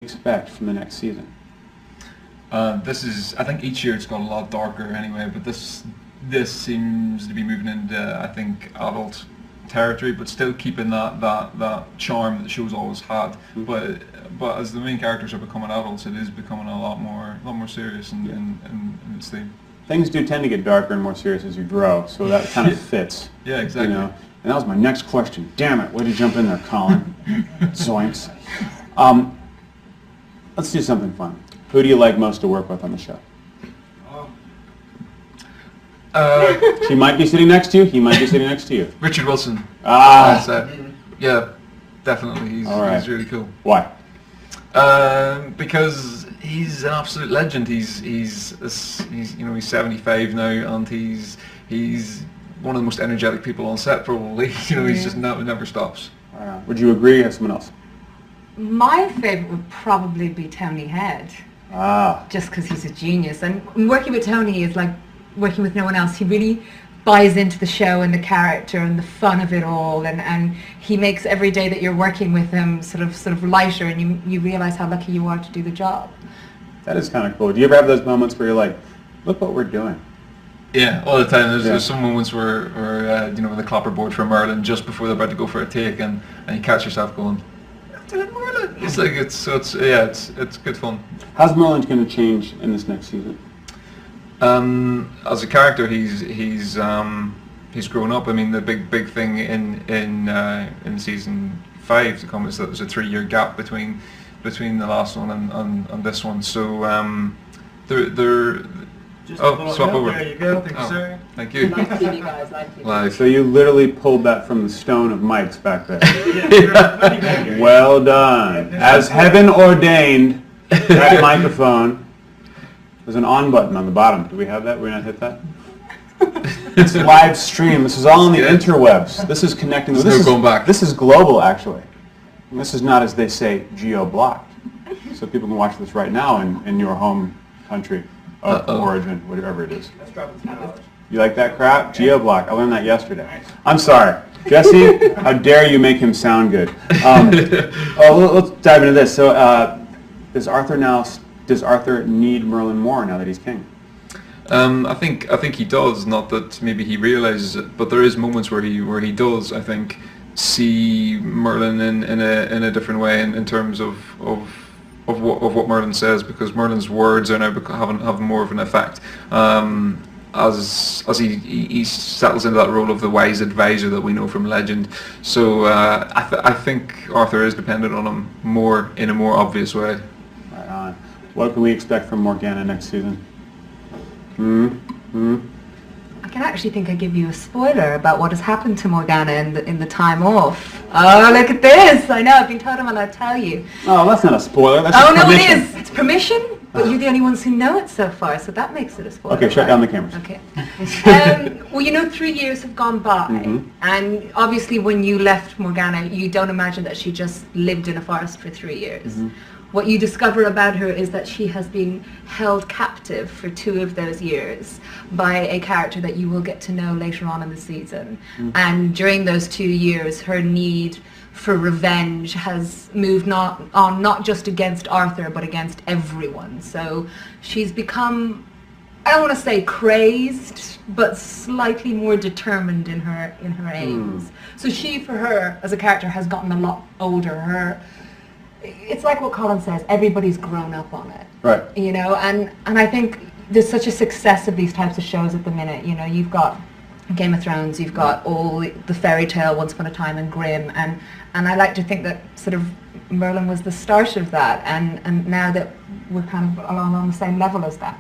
expect from the next season? This is, I think each year it's got a lot darker anyway, but this seems to be moving into, I think, adult territory, but still keeping that charm that the show's always had. But as the main characters are becoming adults, it is becoming a lot more serious in its theme. Things do tend to get darker and more serious as you grow, so that kind of fits. Yeah, exactly. You know? And that was my next question. Damn it, way to jump in there, Colin. Zoinks. Let's do something fun. Who do you like most to work with on the show? She might be sitting next to you. He might be sitting next to you. Richard Wilson. Yeah, definitely. He's really cool. Why? Because he's an absolute legend. He's 75 now, and he's one of the most energetic people on set. Probably, he's just never stops. Would you agree? Or have someone else? My favourite would probably be Tony Head. Just because he's a genius, and working with Tony is like working with no one else. He really buys into the show and the character and the fun of it all, and he makes every day that you're working with him sort of lighter, and you realise how lucky you are to do the job. That is kind of cool. Do you ever have those moments where you're like, look what we're doing? Yeah, all the time. There's some moments where when the clapperboard for Merlin just before they're about to go for a take, and you catch yourself going, Merlin. It's like it's good fun. How's Merlin going to change in this next season? As a character, he's grown up. I mean, the big thing in season 5 to come is that there's a 3-year gap between the last one and this one. So they're swap over. There you go. Thank you, sir. Thank you. Nice to see you guys. Nice to see you. Live. So you literally pulled that from the stone of Mike's back there. Well done. As heaven ordained, that microphone. There's an on button on the bottom. Do we have that? We not hit that? It's live stream. This is all on the interwebs. This is connecting. There's no going back. This is global, actually. And this is not, as they say, geo-blocked. So people can watch this right now in your home country of origin, whatever it is. You like that crap? Geo-block. I learned that yesterday. I'm sorry. Jesse, how dare you make him sound good? Let's dive into this. So does Arthur need Merlin more now that he's king? I think he does. Not that maybe he realizes it, but there is moments where he does. I think see Merlin in a different way in terms of what Merlin says, because Merlin's words are now having more of an effect. As he settles into that role of the wise advisor that we know from legend. So I think Arthur is dependent on him more in a more obvious way. Right on. What can we expect from Morgana next season? I can actually think I give you a spoiler about what has happened to Morgana in the time off. Oh, look at this! I know, I've been told I'm allowed to tell you. Oh, that's not a spoiler. That's just permission. No, it is. It's permission, but you're the only ones who know it so far, so that makes it a spoiler. Okay, shut down the cameras. Okay. Well, 3 years have gone by, and obviously when you left Morgana, you don't imagine that she just lived in a forest for 3 years. What you discover about her is that she has been held captive for 2 of those years by a character that you will get to know later on in the season. And during those 2 years, her need for revenge has moved not just against Arthur, but against everyone. So she's become, I don't want to say crazed, but slightly more determined in her aims. So she, for her, as a character, has gotten a lot older. It's like what Colin says, everybody's grown up on it. Right. And I think there's such a success of these types of shows at the minute. You've got Game of Thrones, you've got all the fairy tale, Once Upon a Time, and Grimm, and I like to think that sort of Merlin was the start of that, and now that we're kind of along on the same level as that.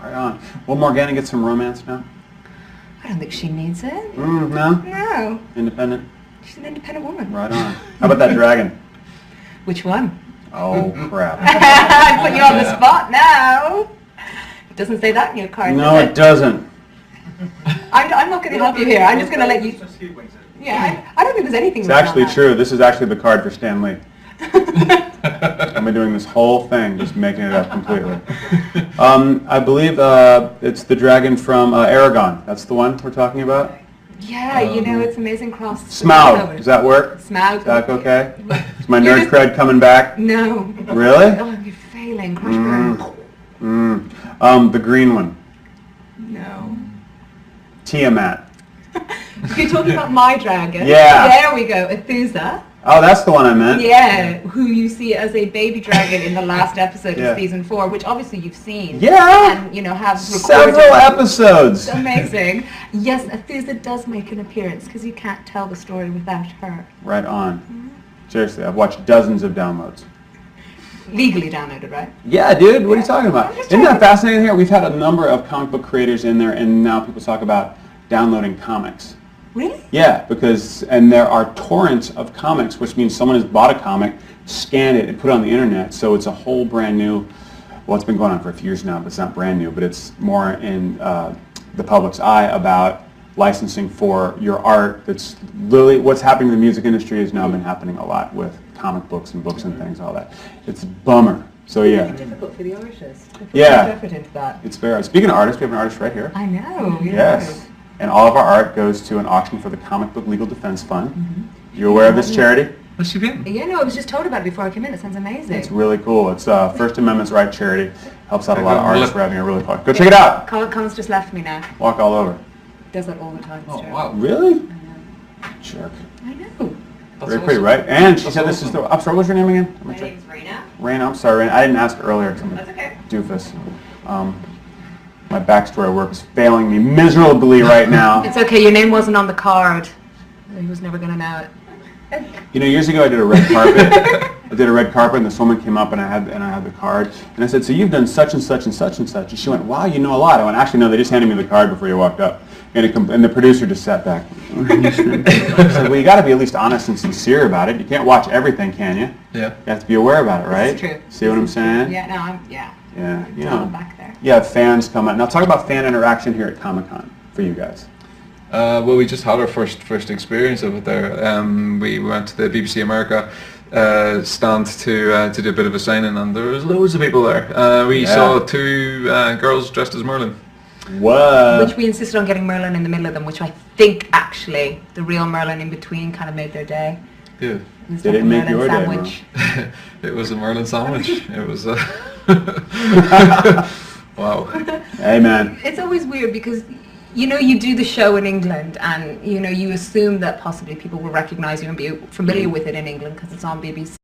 Right on. Will Morgana get some romance now? I don't think she needs it. No? No. Independent? She's an independent woman. Right on. How about that dragon? Which one? Oh, crap. I put you on the spot now. It doesn't say that in your card. No, it doesn't. I'm not going to help you here. I'm just going to let you... Yeah, I don't think there's anything... It's actually true. This is actually the card for Stan Lee. I've been doing this whole thing, just making it up completely. I believe it's the dragon from Aragon. That's the one we're talking about? Yeah, you know, it's amazing cross. Smaug, does that work? Smaug. Is that okay? Is my nerd cred coming back? No. Really? Oh, you're failing. Crash burn. The green one. No. Tiamat. You're talking about my dragon. Yeah. There we go. Athusa. Oh, that's the one I meant. Yeah, who you see as a baby dragon in the last episode of season 4, which obviously you've seen. Yeah. And, you know, have several episodes. It's amazing. Yes, Athusa does make an appearance because you can't tell the story without her. Right on. Seriously, I've watched dozens of downloads. Legally downloaded, right? Yeah, dude. What are you talking about? Isn't that fascinating here? We've had a number of comic book creators in there, and now people talk about downloading comics. Really? Yeah, and there are torrents of comics, which means someone has bought a comic, scanned it, and put it on the internet. So it's a whole brand new, well, it's been going on for a few years now, but it's not brand new, but it's more in the public's eye about licensing for your art. That's literally what's happening in the music industry has now been happening a lot with comic books and books and things, all that. It's a bummer. So yeah. It's difficult for the artist. They put Yeah. effort into that. It's fair. Speaking of artists, we have an artist right here. I know. Yes. And all of our art goes to an auction for the Comic Book Legal Defense Fund. You aware of this charity? What's she been? Yeah, no, I was just told about it before I came in. It sounds amazing. It's really cool. It's First Amendment's Right charity. Helps out a lot of artists for having a really fun. Go check it out. Colin's just left me now. Walk all over. Does that all the time. Oh, wow. Really? I know. Jerk. I know. Very pretty, right? And she said this is the... I'm sorry, what's your name again? My name's Raina. Raina, I'm sorry, Raina. I didn't ask earlier because I'm a That's okay. doofus. My backstory work is failing me miserably right now. It's okay. Your name wasn't on the card. He was never going to know it. You know, years ago I did a red carpet. I did a red carpet, and this woman came up, and I had the card, and I said, "So you've done such and such and such and such?" And she went, "Wow, you know a lot." I went, "Actually, no. They just handed me the card before you walked up." And the producer just sat back. I said, "Well, you got to be at least honest and sincere about it. You can't watch everything, can you? Yeah. You have to be aware about it, right?" That's true. See what I'm saying? Yeah. No. Yeah. You Tell know. them back there. You have fans come out. Now talk about fan interaction here at Comic-Con for you guys. Well, we just had our first experience of it there. We went to the BBC America stand to do a bit of a signing, and there was loads of people there. We saw two girls dressed as Merlin. What? Which we insisted on getting Merlin in the middle of them, which I think actually the real Merlin in between kind of made their day. Yeah. Did it make your day, Merlin? It was a Merlin sandwich. It was a... Wow. Hey, man. It's always weird because, you know, you do the show in England and, you know, you assume that possibly people will recognise you and be familiar with it in England because it's on BBC.